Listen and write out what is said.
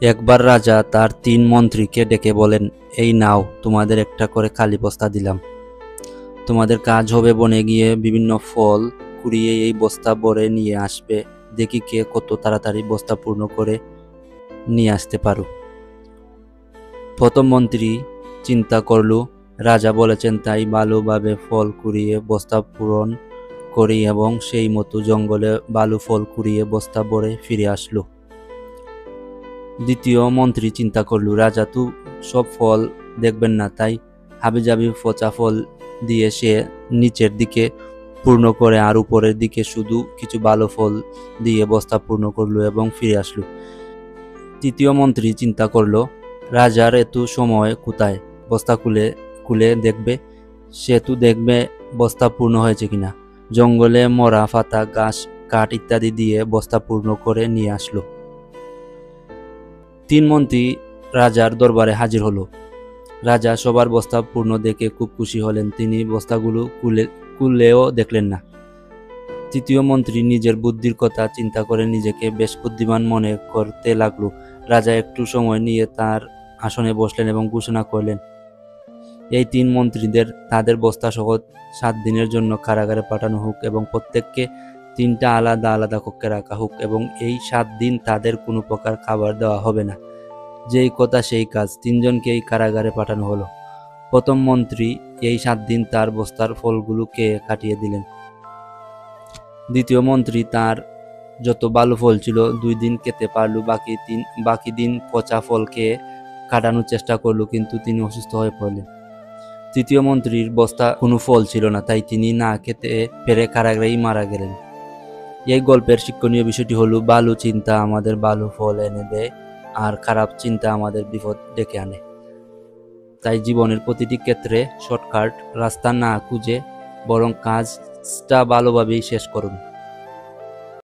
একবার রাজা তার 3 মন্ত্রীকে ডেকে বলেন, এই নাও, তোমাদের একটা করে খালি বস্তা দিলাম। তোমাদের কাজ হবে বনে গিয়ে বিভিন্ন ফল কুড়িয়ে এই বস্তা ভরে নিয়ে আসবে, দেখি কে কত তাড়াতাড়ি বস্তা পূর্ণ করে নিয়ে আসতে পারো। প্রথম মন্ত্রী চিন্তা করল, রাজা বলেছেন তাই ভালোভাবে ফল কুড়িয়ে বস্তা পূরণ করি এবং সেই মতো জঙ্গলে বালু ফল কুড়িয়ে বস্তা ভরে ফিরে আসলো। দ্বিতীয় মন্ত্রী চিন্তা করল, রাজা তো সব ফল দেখবেন না, তাই হাবিজাবি পচা ফল দিয়ে সে নিচের দিকে পূর্ণ করে আর উপরের দিকে শুধু কিছু ভালো ফল দিয়ে বস্তা পূর্ণ করলো এবং ফিরে আসলো। তৃতীয় মন্ত্রী চিন্তা করল, রাজার এত সময় কোথায় বস্তা খুলে খুলে দেখবে, সে তো দেখবে বস্তা পূর্ণ হয়েছে কিনা। জঙ্গলে মরা পাতা, ঘাস, কাঠ ইত্যাদি দিয়ে বস্তা পূর্ণ করে নিয়ে আসলো। 3 মন্ত্রী রাজার দরবারে হাজির হলো। রাজা সবার বস্তা পূর্ণ দেখে খুব খুশি হলেন। তিনি বস্তাগুলো খুললেও দেখলেন না। তৃতীয় মন্ত্রী নিজের বুদ্ধির কথা চিন্তা করে নিজেকে বেশ বুদ্ধিমান মনে করতে লাগলো। রাজা একটু সময় নিয়ে তার আসনে বসলেন এবং ঘোষণা করলেন, এই 3 মন্ত্রীদের তাদের বস্তা সহ 7 দিনের জন্য কারাগারে পাঠানো হোক এবং প্রত্যেককে 3টা আলাদা আলাদা কক্ষে রাখা হোক এবং এই 7 দিন তাদের কোনো প্রকার খাবার দেওয়া হবে না। যেই কথা সেই কাজ, 3 জনকেই কারাগারে পাঠানো হলো। প্রথম মন্ত্রী এই 7 দিন তার বস্তার ফলগুলোকে কাটিয়ে দিলেন। দ্বিতীয় মন্ত্রী তার যত ভালো ফল ছিল 2 দিন খেতে পারল, বাকি দিন পচা ফল খেয়ে কাটানোর চেষ্টা করলো, কিন্তু তিনি অসুস্থ হয়ে পড়লেন। তৃতীয় মন্ত্রীর বস্তা কোনো ফল ছিল না, তাই তিনি না খেতে পেরে কারাগারেই মারা গেলেন। এই গল্পের শিক্ষণীয় বিষয়টি হলো, ভালো চিন্তা আমাদের ভালো ফল এনে দেয় আর খারাপ চিন্তা আমাদের বিপদ ডেকে আনে। তাই জীবনের প্রতিটি ক্ষেত্রে শর্টকাট রাস্তা না খুঁজে বরং কাজটা ভালোভাবেই শেষ করুন।